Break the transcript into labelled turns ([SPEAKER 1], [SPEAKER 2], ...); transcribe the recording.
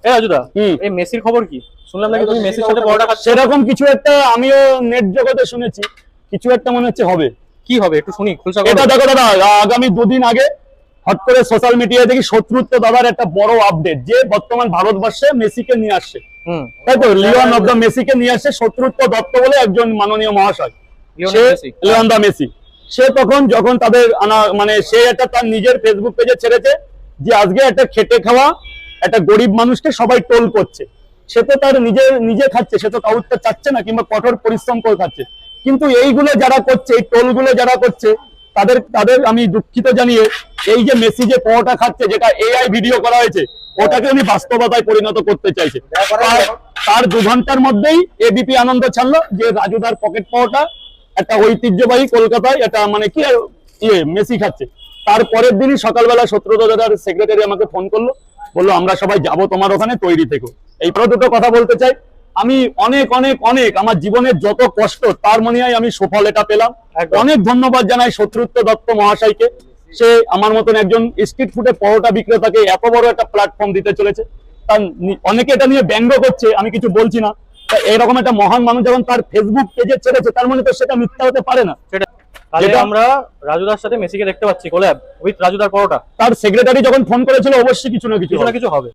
[SPEAKER 1] এই রাজুদা, এই মেসির খবর কি? শুনলাম নাকি তুমি মেসির সাথে পরোটা খাচ্ছ।
[SPEAKER 2] সেরকম কিছু একটা আমিও নেট জগতে শুনেছি, কিছু একটা মনে হচ্ছে হবে।
[SPEAKER 1] কি হবে একটু শুনি, খুলসা করো।
[SPEAKER 2] এটা দেখো দাদা, আগামী দুদিন আগে হট করে সোশ্যাল মিডিয়ায় দেখি শত্রুত্ব দাদার একটা বড় আপডেট, যে বর্তমান ভারতবর্ষে মেসিকে নিয়ে আসছে, তাই তো? লিওন অফ দা মেসিকে নিয়ে আসছে শত্রুত্ব দত্ত বলে একজন মাননীয় মহাশয়, লিওন দা মেসি। সে তখন যখন তাদের মানে সে একটা তার নিজের ফেসবুক পেজে ছেড়েছে যে আজকে একটা খেটে খাওয়া একটা গরিব মানুষকে সবাই টোল করছে। সে তো তার নিজে খাচ্ছে, সে তো কাউকে চাচ্ছে না, কিংবা কঠোর পরিশ্রম করে খাচ্ছে। কিন্তু এইগুলো যারা করছে, এই টোলগুলো যারা করছে, তাদের আমি দুঃখিত জানিয়ে, এই যে মেসি যে পরোটা খাচ্ছে, যেটা এআই ভিডিও করা হয়েছে, ওটাকে উনি বাস্তবতায় পরিণত করতে চাইছে। তার 2 ঘন্টার মধ্যেই এবিপি আনন্দ ছাড়লো যে রাজুদার পকেট পাওয়াটা একটা ঐতিহ্যবাহী কলকাতায় এটা মানে কি মেসি খাচ্ছে। তারপরের দিনই সকালবেলা সত্রুত দাদার সেক্রেটারি আমাকে ফোন করলো, বললো আমরা সবাই যাব তোমার ওখানে, তৈরি থেকো। এই দুটো কথা বলতে চাই। আমি অনেক অনেক অনেক আমার জীবনের যত কষ্ট তার মনে হয় আমি সুফল এটা পেলাম। অনেক ধন্যবাদ জানাই শত্রুত্ব দত্ত মহাশয়কে। সে আমার মতন একজন স্ট্রিট ফুডে পরোটা বিক্রেতাকে এত বড় একটা প্ল্যাটফর্ম দিতে চলেছে। তার অনেকে এটা নিয়ে ব্যঙ্গ করছে, আমি কিছু বলছি না। এরকম একটা মহান মানুষ যখন তার ফেসবুক পেজে ছেড়েছে, তার মানে তো সেটা মিথ্যা হতে পারে না।
[SPEAKER 1] তাহলে আমরা রাজুদার সাথে মেসিকে দেখতে পাচ্ছি কোল্যাব উইথ রাজুদার পরোটা।
[SPEAKER 2] তার সেক্রেটারি যখন ফোন করেছিল, অবশ্যই কিছু না কিছু
[SPEAKER 1] হবে।